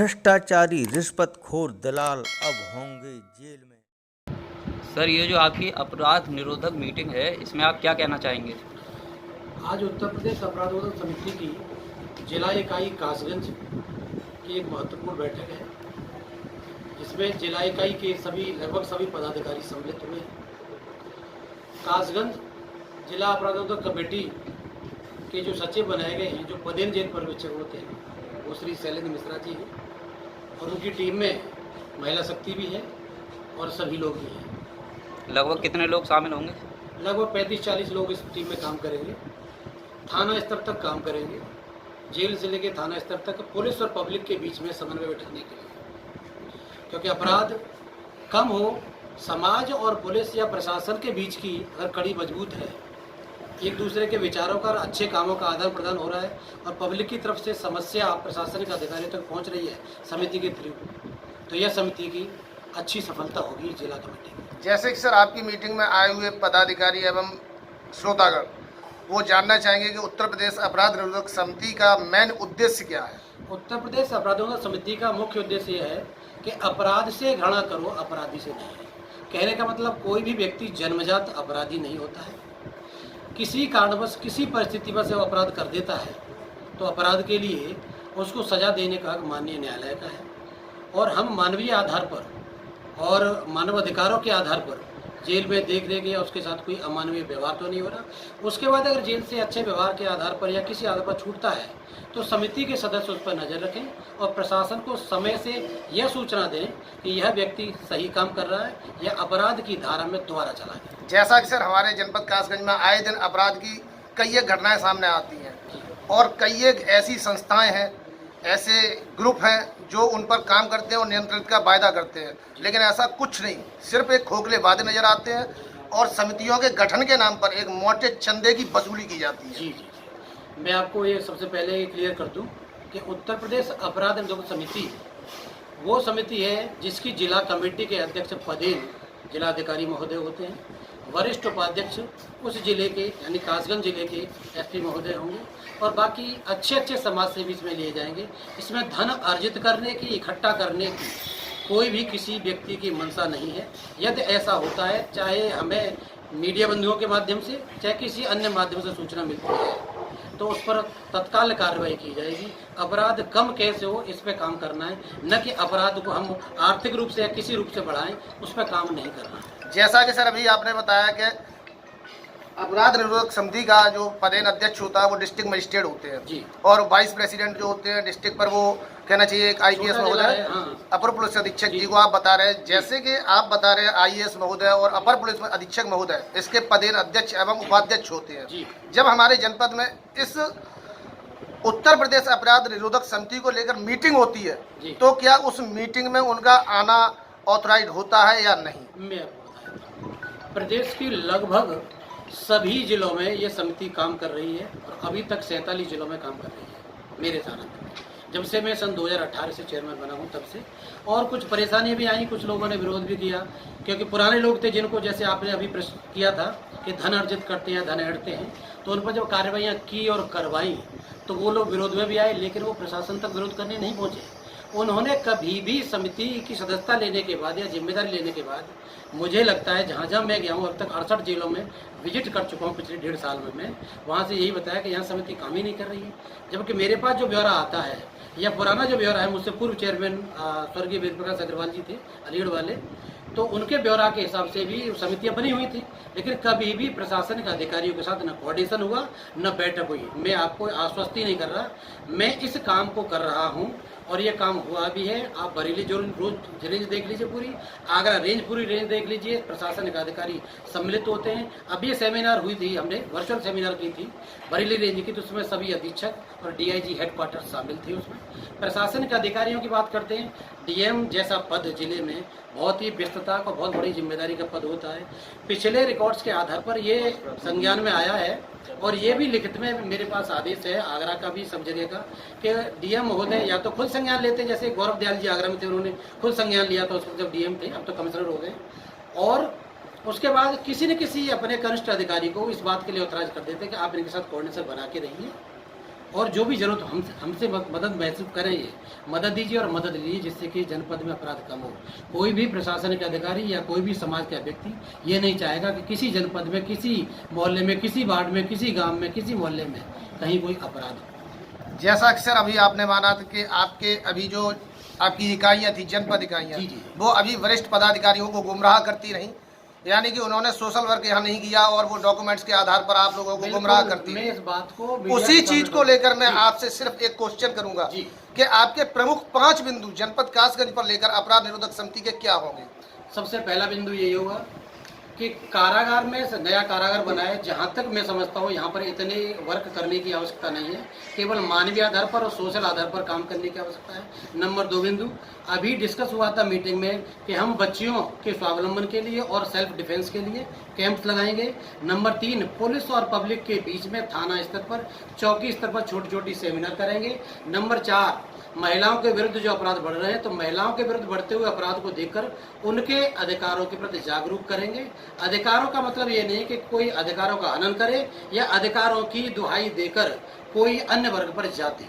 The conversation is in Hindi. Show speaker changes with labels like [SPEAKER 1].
[SPEAKER 1] भ्रष्टाचारी रिश्वतखोर दलाल अब होंगे जेल में।
[SPEAKER 2] सर, ये जो आपकी अपराध निरोधक मीटिंग है, इसमें आप क्या कहना चाहेंगे?
[SPEAKER 3] आज उत्तर प्रदेश अपराध निरोधक समिति की जिला इकाई कासगंज की एक महत्वपूर्ण बैठक है, जिसमें जिला इकाई के लगभग सभी पदाधिकारी सम्मिलित हुए हैं। कासगंज जिला अपराध निरोधक कमेटी के जो सचिव बनाए गए हैं, जो पदेन जेल पर्यवेक्षक होते हैं, वो श्री शैलेंद्र मिश्रा जी हैं, और उनकी टीम में महिला शक्ति भी है और सभी लोग भी हैं।
[SPEAKER 2] लगभग कितने लोग शामिल होंगे?
[SPEAKER 3] लगभग 35-40 लोग इस टीम में काम करेंगे। थाना स्तर तक काम करेंगे, जेल से लेकर थाना स्तर तक, पुलिस और पब्लिक के बीच में समन्वय बैठाने के लिए, क्योंकि अपराध कम हो, समाज और पुलिस या प्रशासन के बीच की अगर कड़ी मजबूत है, एक दूसरे के विचारों का अच्छे कामों का आदान प्रदान हो रहा है और पब्लिक की तरफ से समस्या प्रशासनिक अधिकारियों तक पहुंच रही है समिति के थ्रू, तो यह समिति की अच्छी सफलता होगी जिला कमेटी की।
[SPEAKER 4] जैसे कि सर आपकी मीटिंग में आए हुए पदाधिकारी एवं श्रोतागण वो जानना चाहेंगे कि उत्तर प्रदेश अपराध निरोधक समिति का मेन उद्देश्य क्या है?
[SPEAKER 3] उत्तर प्रदेश अपराध निरोधक समिति का मुख्य उद्देश्य यह है कि अपराध से घृणा करो, अपराधी से नहीं। कहने का मतलब कोई भी व्यक्ति जन्मजात अपराधी नहीं होता है। किसी कारणवश किसी परिस्थितिवश वो अपराध कर देता है तो अपराध के लिए उसको सजा देने का हक माननीय न्यायालय का है, और हम मानवीय आधार पर और मानवाधिकारों के आधार पर जेल में देख रेख या उसके साथ कोई अमानवीय व्यवहार तो नहीं हो रहा। उसके बाद अगर जेल से अच्छे व्यवहार के आधार पर या किसी आधार पर छूटता है तो समिति के सदस्य उस पर नज़र रखें और प्रशासन को समय से यह सूचना दें कि यह व्यक्ति सही काम कर रहा है या अपराध की धारा में दोबारा चला गया।
[SPEAKER 4] जैसा कि सर हमारे जनपद कासगंज में आए दिन अपराध की कई एक घटनाएं सामने आती हैं और कई एक ऐसी संस्थाएं हैं, ऐसे ग्रुप हैं जो उन पर काम करते हैं और नियंत्रित का वायदा करते हैं, लेकिन ऐसा कुछ नहीं, सिर्फ एक खोखले वादे नजर आते हैं और समितियों के गठन के नाम पर एक मोटे चंदे की वसूली की जाती है।
[SPEAKER 3] जी, मैं आपको ये सबसे पहले ये क्लियर कर दूं कि उत्तर प्रदेश अपराध निरोधक समिति वो समिति है जिसकी जिला कमेटी के अध्यक्ष पदेन जिलाधिकारी महोदय होते हैं। वरिष्ठ उपाध्यक्ष उस जिले के यानी कासगंज जिले के एसपी महोदय होंगे और बाकी अच्छे समाज सेवी इसमें लिए जाएंगे। इसमें धन अर्जित करने की, इकट्ठा करने की कोई भी किसी व्यक्ति की मंशा नहीं है। यदि ऐसा होता है, चाहे हमें मीडिया बंधुओं के माध्यम से चाहे किसी अन्य माध्यम से सूचना मिलती है, तो उस पर तत्काल कार्रवाई की जाएगी। अपराध कम कैसे हो इस पर काम करना है, न कि अपराध को हम आर्थिक रूप से या किसी रूप से बढ़ाएं, उस पर काम नहीं करना है।
[SPEAKER 4] जैसा कि सर अभी आपने बताया कि अपराध निरोधक समिति का जो पदेन अध्यक्ष होता है वो डिस्ट्रिक्ट मजिस्ट्रेट होते हैं
[SPEAKER 3] जी,
[SPEAKER 4] और वाइस प्रेसिडेंट जो होते हैं डिस्ट्रिक्ट पर, वो कहना चाहिए एक आईपीएस महोदय, अपर पुलिस अधीक्षक जी को आप बता रहे हैं। जैसे कि आप बता रहे हैं आईएएस महोदय और अपर पुलिस अधीक्षक महोदय इसके पदेन अध्यक्ष एवं उपाध्यक्ष होते हैं। जब हमारे जनपद में इस उत्तर प्रदेश अपराध निरोधक समिति को लेकर मीटिंग होती है तो क्या उस मीटिंग में उनका आना ऑथराइज होता है या नहीं?
[SPEAKER 3] मैं आपको बताया, प्रदेश की लगभग सभी जिलों में ये समिति काम कर रही है और अभी तक 47 जिलों में काम कर रही है मेरे जानने में। जब से मैं सन 2018 से चेयरमैन बना हूँ तब से, और कुछ परेशानियाँ भी आई, कुछ लोगों ने विरोध भी किया, क्योंकि पुराने लोग थे जिनको, जैसे आपने अभी प्रश्न किया था कि धन अर्जित करते हैं, धन हड़ते हैं, तो उन पर जब कार्रवाइयाँ की और करवाई तो वो लोग विरोध में भी आए, लेकिन वो प्रशासन तक विरोध करने नहीं पहुँचे। उन्होंने कभी भी समिति की सदस्यता लेने के बाद या जिम्मेदारी लेने के बाद, मुझे लगता है जहाँ जहाँ मैं गया हूँ अब तक 68 जिलों में विजिट कर चुका हूँ पिछले 1.5 साल में, मैं वहाँ से यही बताया कि यहाँ समिति काम ही नहीं कर रही है। जबकि मेरे पास जो ब्यौरा आता है या पुराना जो ब्यौरा है, मुझसे पूर्व चेयरमैन स्वर्गीय वेद प्रकाश अग्रवाल जी थे अलीगढ़ वाले, तो उनके ब्यौरा के हिसाब से भी समितियाँ बनी हुई थी, लेकिन कभी भी प्रशासनिक अधिकारियों के साथ न कोऑर्डिनेशन हुआ न बैठक हुई। मैं आपको आश्वस्ति नहीं कर रहा, मैं इस काम को कर रहा हूँ और ये काम हुआ भी है। आप बरेली जो रोज रेंज देख लीजिए, पूरी आगरा रेंज, पूरी रेंज देख लीजिए, प्रशासनिक अधिकारी सम्मिलित होते हैं। अब ये सेमिनार हुई थी, हमने वर्चुअल सेमिनार की थी बरेली रेंज की, तो उसमें सभी अधीक्षक और डीआईजी हेडक्वार्टर शामिल थे। उसमें प्रशासनिक अधिकारियों की बात करते हैं, डीएम जैसा पद जिले में बहुत ही व्यस्तता का, बहुत बड़ी जिम्मेदारी का पद होता है। पिछले रिकॉर्ड्स के आधार पर ये संज्ञान में आया है और ये भी लिखित में मेरे पास आदेश है आगरा का भी, सब जगह का, कि डीएम महोदय या तो खुद संज्ञान लेते हैं, जैसे गौरव दयाल जी आगरा में थे, उन्होंने खुद संज्ञान लिया था उस वक्त जब डीएम थे, अब तो कमिश्नर हो गए, और उसके बाद किसी न किसी अपने कनिष्ठ अधिकारी को इस बात के लिए ऑथराइज कर देते हैं कि आप इनके साथ कोऑर्डिनेशन बना के रहिए और जो भी जरूरत हमसे मदद महसूस करें, ये मदद दीजिए और मदद लीजिए, जिससे कि जनपद में अपराध कम हो। कोई भी प्रशासनिक अधिकारी या कोई भी समाज का व्यक्ति ये नहीं चाहेगा कि किसी जनपद में, किसी मोहल्ले में, किसी वार्ड में, किसी गांव में, किसी मोहल्ले में कहीं कोई अपराध हो।
[SPEAKER 4] जैसा अक्सर अभी आपने माना था कि आपके अभी जो आपकी इकाइयाँ थी, जनपद इकाइयाँ,
[SPEAKER 3] जी, जी।
[SPEAKER 4] वो अभी वरिष्ठ पदाधिकारियों को गुमराह करती रहीं, यानी कि उन्होंने सोशल वर्क यहाँ नहीं किया और वो डॉक्यूमेंट्स के आधार पर आप लोगों को गुमराह करती
[SPEAKER 3] मैं
[SPEAKER 4] है।
[SPEAKER 3] इस बात को
[SPEAKER 4] उसी चीज को लेकर मैं
[SPEAKER 3] जी।
[SPEAKER 4] आपसे सिर्फ एक क्वेश्चन करूंगा
[SPEAKER 3] जी।
[SPEAKER 4] कि आपके प्रमुख 5 बिंदु जनपद कासगंज पर लेकर अपराध निरोधक समिति के क्या होंगे?
[SPEAKER 3] सबसे पहला बिंदु यही होगा कि कारागार में नया कारागार बनाए। जहाँ तक मैं समझता हूँ यहाँ पर इतने वर्क करने की आवश्यकता नहीं है, केवल मानवीय आधार पर और सोशल आधार पर काम करने की आवश्यकता है। नंबर 2 बिंदु अभी डिस्कस हुआ था मीटिंग में कि हम बच्चियों के स्वावलंबन के लिए और सेल्फ डिफेंस के लिए कैंप्स लगाएंगे। नंबर 3 पुलिस और पब्लिक के बीच में थाना स्तर पर, चौकी स्तर पर छोटी छोटी सेमिनार करेंगे। नंबर 4 महिलाओं के विरुद्ध जो अपराध बढ़ रहे हैं, तो महिलाओं के विरुद्ध बढ़ते हुए अपराध को देखकर उनके अधिकारों के प्रति जागरूक करेंगे। अधिकारों का मतलब ये नहीं कि कोई अधिकारों का हनन करे या अधिकारों की दुहाई देकर कोई अन्य वर्ग पर जाति